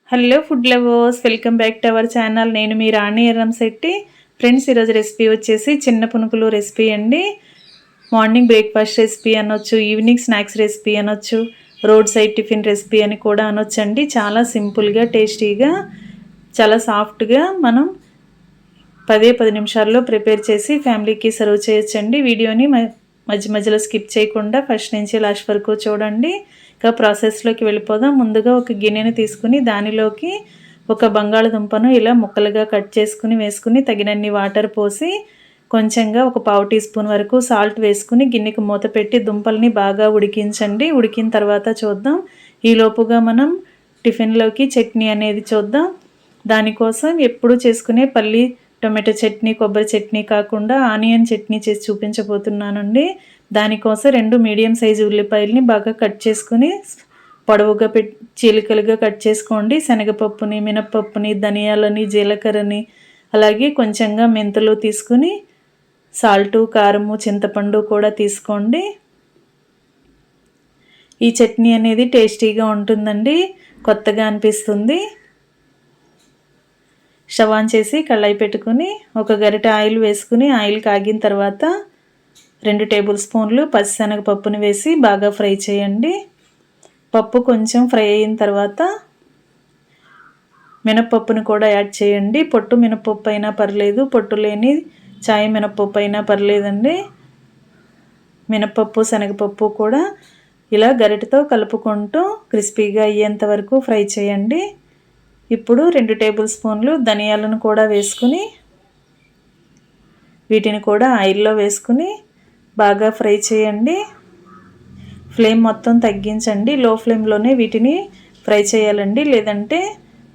Hello food lovers, welcome back to our channel. నేను మీ రాణి Erramsetti. Friends, ఈరోజు recipe వచ్చేసి చిన్న పునుకులు రెసిపీ అండి. మార్నింగ్ బ్రేక్ఫాస్ట్ రెసిపీ అనొచ్చు, ఈవినింగ్ స్నాక్స్ రెసిపీ అనొచ్చు, రోడ్ సైడ్ టిఫిన్ రెసిపీ అని కూడా అనొచ్చండి. చాలా సింపుల్గా, టేస్టీగా, చాలా సాఫ్ట్గా మనం 10 నిమిషాల్లో ప్రిపేర్ చేసి ఫ్యామిలీకి సర్వ్ చేయొచ్చండి. వీడియోని మధ్య మధ్యలో స్కిప్ చేయకుండా ఫస్ట్ నుంచి లాస్ట్ వరకు చూడండి. ఇక ప్రాసెస్లోకి వెళ్ళిపోదాం. ముందుగా ఒక గిన్నెని తీసుకుని దానిలోకి ఒక బంగాళదుంపను ఇలా ముక్కలుగా కట్ చేసుకుని వేసుకుని తగినన్ని వాటర్ పోసి కొంచెంగా ఒక పావు టీ స్పూన్ వరకు సాల్ట్ వేసుకుని గిన్నెకి మూత పెట్టి దుంపల్ని బాగా ఉడికించండి. ఉడికిన తర్వాత చూద్దాం. ఈలోపుగా మనం టిఫిన్లోకి చట్నీ అనేది చూద్దాం. దానికోసం ఎప్పుడు చేసుకునే పల్లి టొమాటో చట్నీ, కొబ్బరి చట్నీ కాకుండా ఆనియన్ చట్నీ చేసి చూపించబోతున్నానండి. దానికోసం 2 మీడియం సైజు ఉల్లిపాయలని బాగా కట్ చేసుకుని పొడవుగా చీలికలుగా కట్ చేసుకోండి. శనగపప్పుని, మినపప్పుని, ధనియాలని, జీలకర్రని, అలాగే కొంచెంగా మెంతులు తీసుకుని సాల్టు, కారము, చింతపండు కూడా తీసుకోండి. ఈ చట్నీ అనేది టేస్టీగా ఉంటుందండి, కొత్తగా అనిపిస్తుంది. స్టవ్ ఆన్ చేసి కళాయి పెట్టుకుని ఒక గరిటె ఆయిల్ వేసుకుని ఆయిల్ కాగిన తర్వాత 2 టేబుల్ స్పూన్లు పచ్చిశనగపప్పుని వేసి బాగా ఫ్రై చేయండి. పప్పు కొంచెం ఫ్రై అయిన తర్వాత మినపప్పుని కూడా యాడ్ చేయండి. పొట్టు మినపప్పు అయినా పర్లేదు, పొట్టు లేని చాయ్ మినపప్పు అయినా పర్లేదండి. మినపప్పు, శనగపప్పు కూడా ఇలా గరిటెతో కలుపుకుంటూ క్రిస్పీగా అయ్యేంత వరకు ఫ్రై చేయండి. ఇప్పుడు 2 టేబుల్ స్పూన్లు ధనియాలను కూడా వేసుకుని వీటిని కూడా ఆయిల్లో వేసుకుని బాగా ఫ్రై చేయండి. ఫ్లేమ్ మొత్తం తగ్గించండి. లో ఫ్లేమ్లోనే వీటిని ఫ్రై చేయాలండి, లేదంటే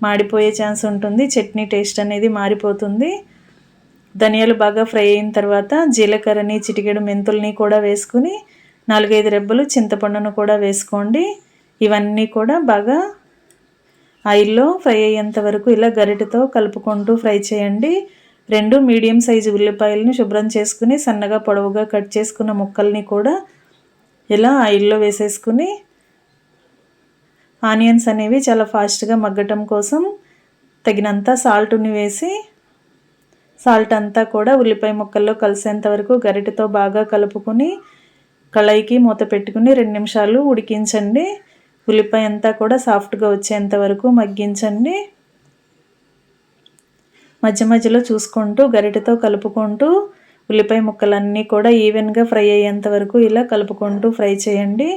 మాడిపోయే ఛాన్స్ ఉంటుంది. చట్నీ టేస్ట్ అనేది మారిపోతుంది. ధనియాలు బాగా ఫ్రై అయిన తర్వాత జీలకర్రని, చిటికెడు మెంతుల్ని కూడా వేసుకుని 4-5 రెబ్బలు చింతపండును కూడా వేసుకోండి. ఇవన్నీ కూడా బాగా ఆయిల్లో ఫ్రై అయ్యేంత వరకు ఇలా గరిటెతో కలుపుకుంటూ ఫ్రై చేయండి. 2 మీడియం సైజు ఉల్లిపాయలను శుభ్రం చేసుకుని సన్నగా పొడవుగా కట్ చేసుకున్న ముక్కల్ని కూడా ఇలా ఆయిల్లో వేసేసుకుని ఆనియన్స్ అనేవి చాలా ఫాస్ట్గా మగ్గటం కోసం తగినంత సాల్ట్ని వేసి సాల్ట్ అంతా కూడా ఉల్లిపాయ ముక్కల్లో కలిసేంత వరకు గరిటెతో బాగా కలుపుకొని కళాయికి మూత పెట్టుకుని 2 నిమిషాలు ఉడికించండి. ఉల్లిపాయ అంతా కూడా సాఫ్ట్గా వచ్చేంత వరకు మగ్గించండి. మధ్య మధ్యలో చూసుకుంటూ గరిటెతో కలుపుకుంటూ ఉల్లిపాయ ముక్కలన్నీ కూడా ఈవెన్గా ఫ్రై అయ్యేంత వరకు ఇలా కలుపుకుంటూ ఫ్రై చేయండి.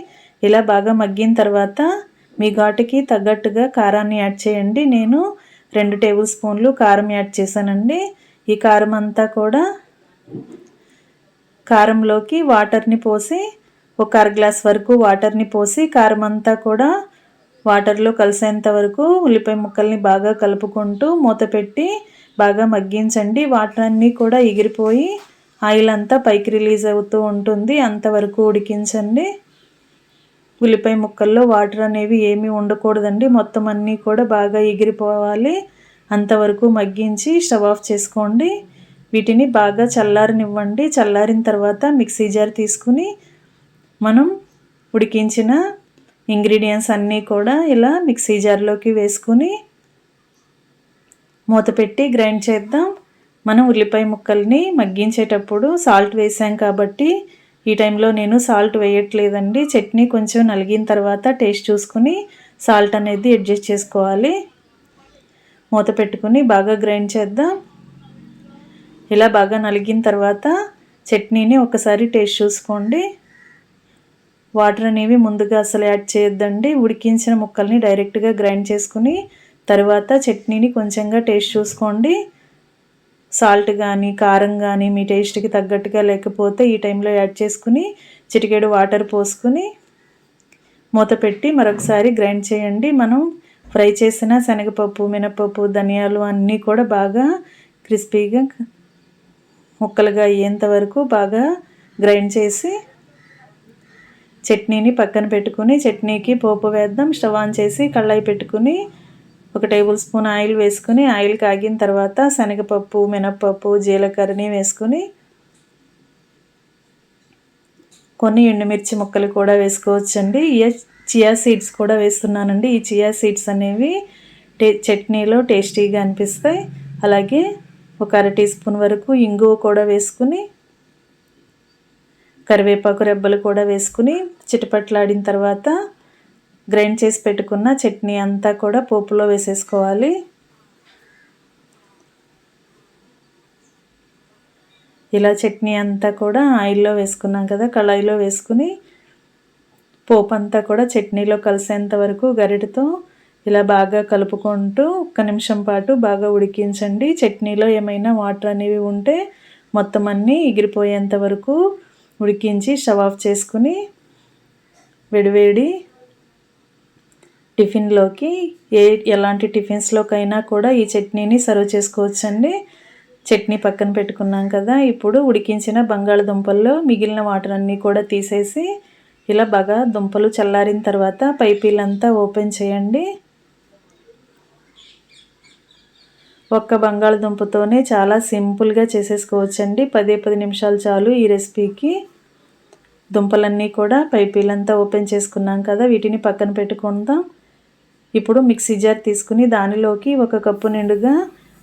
ఇలా బాగా మగ్గిన తర్వాత మీ ఘాటుకి తగ్గట్టుగా కారాన్ని యాడ్ చేయండి. నేను 2 టేబుల్ స్పూన్లు కారం యాడ్ చేశానండి. ఈ కారం అంతా కూడా కారంలోకి వాటర్ని పోసి ఒక 1/2 గ్లాస్ వరకు వాటర్ని పోసి కారం అంతా కూడా వాటర్లో కలిసేంత వరకు ఉల్లిపాయ ముక్కల్ని బాగా కలుపుకుంటూ మూత పెట్టి బాగా మగ్గించండి. వాటర్ అన్నీ కూడా ఎగిరిపోయి ఆయిల్ అంతా పైకి రిలీజ్ అవుతూ ఉంటుంది. అంతవరకు ఉడికించండి. ఉల్లిపాయ ముక్కల్లో వాటర్ అనేవి ఏమీ ఉండకూడదండి, మొత్తం అన్నీ కూడా బాగా ఎగిరిపోవాలి. అంతవరకు మగ్గించి స్టవ్ ఆఫ్ చేసుకోండి. వీటిని బాగా చల్లారనివ్వండి. చల్లారిన తర్వాత మిక్సీ జార్ తీసుకుని మనం ఉడికించిన ఇంగ్రీడియంట్స్ అన్నీ కూడా ఇలా మిక్సీ జార్లోకి వేసుకుని మూత పెట్టి గ్రైండ్ చేద్దాం. మనం ఉల్లిపాయ ముక్కల్ని మగ్గించేటప్పుడు సాల్ట్ వేసాం కాబట్టి ఈ టైంలో నేను సాల్ట్ వేయట్లేదండి. చట్నీ కొంచెం నలిగిన తర్వాత టేస్ట్ చూసుకుని సాల్ట్ అనేది అడ్జస్ట్ చేసుకోవాలి. మూత పెట్టుకుని బాగా గ్రైండ్ చేద్దాం. ఇలా బాగా నలిగిన తర్వాత చట్నీని ఒకసారి టేస్ట్ చూసుకోండి. వాటర్ అనేవి ముందుగా అసలు యాడ్ చేయొద్దండి. ఉడికించిన ముక్కల్ని డైరెక్ట్గా గ్రైండ్ చేసుకుని తర్వాత చట్నీని కొంచెంగా టేస్ట్ చూసుకోండి. సాల్ట్ కానీ కారం కానీ మీ టేస్ట్కి తగ్గట్టుగా లేకపోతే ఈ టైంలో యాడ్ చేసుకుని చిటికెడు వాటర్ పోసుకుని మూత పెట్టి మరొకసారి గ్రైండ్ చేయండి. మనం ఫ్రై చేసిన శనగపప్పు, మినపప్పు, ధనియాలు అన్నీ కూడా బాగా క్రిస్పీగా ముక్కలుగా అయ్యేంత వరకు బాగా గ్రైండ్ చేసి చట్నీని పక్కన పెట్టుకుని చట్నీకి పోపు వేద్దాం. స్టవ్ ఆన్ చేసి కళాయి పెట్టుకుని 1 టేబుల్ స్పూన్ ఆయిల్ వేసుకుని ఆయిల్ కాగిన తర్వాత శనగపప్పు, మినపప్పు, జీలకర్రని వేసుకుని కొన్ని ఎండుమిర్చి ముక్కలు కూడా వేసుకోవచ్చండి. చియా సీడ్స్ కూడా వేస్తున్నానండి. ఈ చియా సీడ్స్ అనేవి చట్నీలో టేస్టీగా అనిపిస్తాయి. అలాగే ఒక అర టీ స్పూన్ వరకు ఇంగువ కూడా వేసుకుని, కరివేపాకు రెబ్బలు కూడా వేసుకుని చిటపట్లాడిన తర్వాత గ్రైండ్ చేసి పెట్టుకున్న చట్నీ అంతా కూడా పోపులో వేసేసుకోవాలి. ఇలా చట్నీ అంతా కూడా ఆయిల్లో వేసుకున్నాం కదా, కళాయిలో వేసుకుని పోపు అంతా కూడా చట్నీలో కలిసేంత వరకు గరిటెతో ఇలా బాగా కలుపుకుంటూ 1 నిమిషం పాటు బాగా ఉడికించండి. చట్నీలో ఏమైనా వాటర్ అనేవి ఉంటే మొత్తం అన్నీ ఎగిరిపోయేంత వరకు ఉడికించి స్టవ్ ఆఫ్ చేసుకుని వేడివేడి టిఫిన్లోకి ఎలాంటి టిఫిన్స్లోకైనా కూడా ఈ చట్నీని సర్వ్ చేసుకోవచ్చండి. చట్నీ పక్కన పెట్టుకున్నాం కదా, ఇప్పుడు ఉడికించిన బంగాళదుంపల్లో మిగిలిన వాటర్ అన్నీ కూడా తీసేసి ఇలా బాగా దుంపలు చల్లారిన తర్వాత పైపీలంతా ఓపెన్ చేయండి. ఒక్క బంగాళదుంపతోనే చాలా సింపుల్గా చేసేసుకోవచ్చండి. 10 నిమిషాలు చాలు ఈ రెసిపీకి. దుంపలన్నీ కూడా పైపీలంతా ఓపెన్ చేసుకున్నాం కదా, వీటిని పక్కన పెట్టుకుందాం. ఇప్పుడు మిక్సీ జార్ తీసుకుని దానిలోకి 1 కప్పు నిండుగా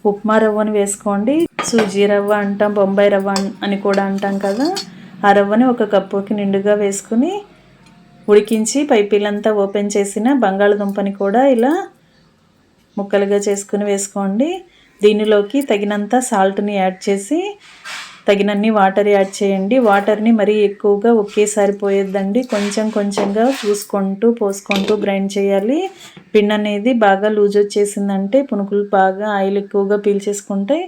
ఉప్మా రవ్వను వేసుకోండి. సూజీ రవ్వ అంటాం, బొంబాయి రవ్వ అని కూడా అంటాం కదా, ఆ రవ్వని 1 కప్పుకి నిండుగా వేసుకుని ఉడికించి పైపీలంతా ఓపెన్ చేసిన బంగాళదుంపని కూడా ఇలా ముక్కలుగా చేసుకుని వేసుకోండి. దీనిలోకి తగినంత సాల్ట్ని యాడ్ చేసి తగినన్ని వాటర్ యాడ్ చేయండి. వాటర్ని మరీ ఎక్కువగా ఒకేసారి పోయొద్దండి, కొంచెం కొంచెంగా చూసుకుంటూ పోసుకుంటూ గ్రైండ్ చేయాలి. పిండి అనేది బాగా లూజ్ వచ్చేసిందంటే పునుకులు బాగా ఆయిల్ ఎక్కువగా పీల్చేసుకుంటే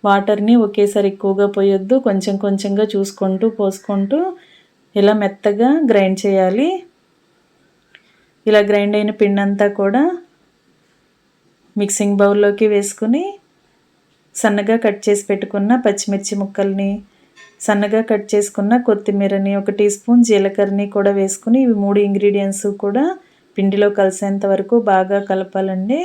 వాటర్ని ఒకేసారి ఎక్కువగా పోయొద్దు, కొంచెం కొంచెంగా చూసుకుంటూ పోసుకుంటూ ఇలా మెత్తగా గ్రైండ్ చేయాలి. ఇలా గ్రైండ్ అయిన పిండి అంతా కూడా మిక్సింగ్ బౌల్లోకి వేసుకుని సన్నగా కట్ చేసి పెట్టుకున్న పచ్చిమిర్చి ముక్కల్ని, సన్నగా కట్ చేసుకున్న కొత్తిమీరని, 1 టీ స్పూన్ జీలకర్రని కూడా వేసుకుని ఇవి 3 ఇంగ్రీడియంట్స్ కూడా పిండిలో కలిసేంత వరకు బాగా కలపాలండి.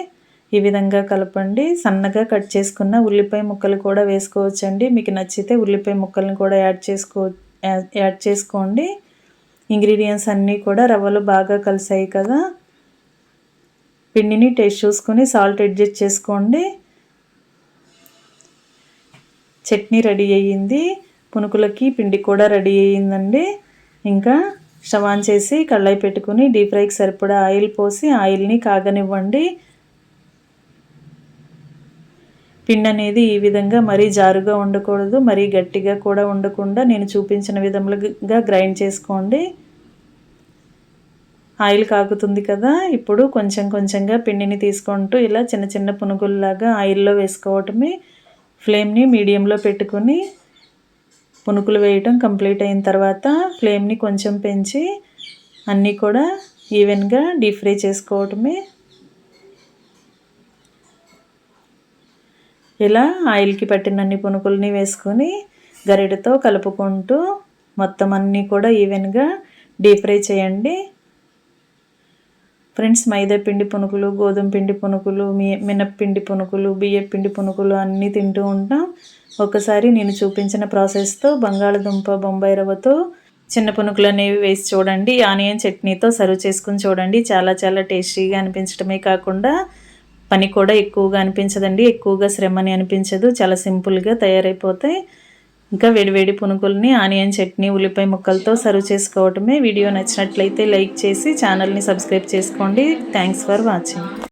ఈ విధంగా కలపండి. సన్నగా కట్ చేసుకున్న ఉల్లిపాయ ముక్కలు కూడా వేసుకోవచ్చండి. మీకు నచ్చితే ఉల్లిపాయ ముక్కల్ని కూడా యాడ్ చేసుకోండి. ఇంగ్రీడియంట్స్ అన్నీ కూడా రవ్వలో బాగా కలిసాయి కదా, పిండిని టేస్ట్ చూసుకొని సాల్ట్ అడ్జస్ట్ చేసుకోండి. చట్నీ రెడీ అయ్యింది, పునుకులకి పిండి కూడా రెడీ అయ్యిందండి. ఇంకా స్టవ్ ఆన్ చేసి కళాయి పెట్టుకుని డీప్ ఫ్రైకి సరిపడా ఆయిల్ పోసి ఆయిల్ని కాగనివ్వండి. పిండి అనేది ఈ విధంగా మరీ జారుగా ఉండకూడదు, మరీ గట్టిగా కూడా ఉండకుండా నేను చూపించిన విధంగా గ్రైండ్ చేసుకోండి. ఆయిల్ కాగుతుంది కదా, ఇప్పుడు కొంచెం కొంచెంగా పిండిని తీసుకుంటూ ఇలా చిన్న చిన్న పునుగుల్లాగా ఆయిల్లో వేసుకోవటమే. ఫ్లేమ్ని మీడియంలో పెట్టుకుని పునుకులు వేయటం కంప్లీట్ అయిన తర్వాత ఫ్లేమ్ని కొంచెం పెంచి అన్నీ కూడా ఈవెన్గా డీప్ ఫ్రై చేసుకోవటమే. ఇలా ఆయిల్కి పట్టినన్ని పునుకుల్ని వేసుకొని గరిటెతో కలుపుకుంటూ మొత్తం అన్నీ కూడా ఈవెన్గా డీప్ ఫ్రై చేయండి. ఫ్రెండ్స్, మైదా పిండి పునుకులు, గోధుమ పిండి పునుకులు, మినప్పిండి పునుకులు, బియ్యం పిండి పునుకులు అన్నీ తింటూ ఉంటాం. ఒకసారి నేను చూపించిన ప్రాసెస్తో బంగాళదుంప బొంబాయి రవ్వతో చిన్న పునుకులు అనేవి వేసి చూడండి. ఆనియన్ చట్నీతో సర్వ్ చేసుకుని చూడండి. చాలా చాలా టేస్టీగా అనిపించడమే కాకుండా పని కూడా ఎక్కువగా అనిపించదండి, ఎక్కువగా శ్రమని అనిపించదు, చాలా సింపుల్గా తయారైపోతాయి. ఇంకా వేడివేడి పునుకుల్ని ఆనియన్ చట్నీ, ఉల్లిపాయ ముక్కలతో సర్వ్ చేసుకోవటమే. వీడియో నచ్చినట్లయితే లైక్ చేసి ఛానల్ని సబ్స్క్రైబ్ చేసుకోండి. Thanks for watching.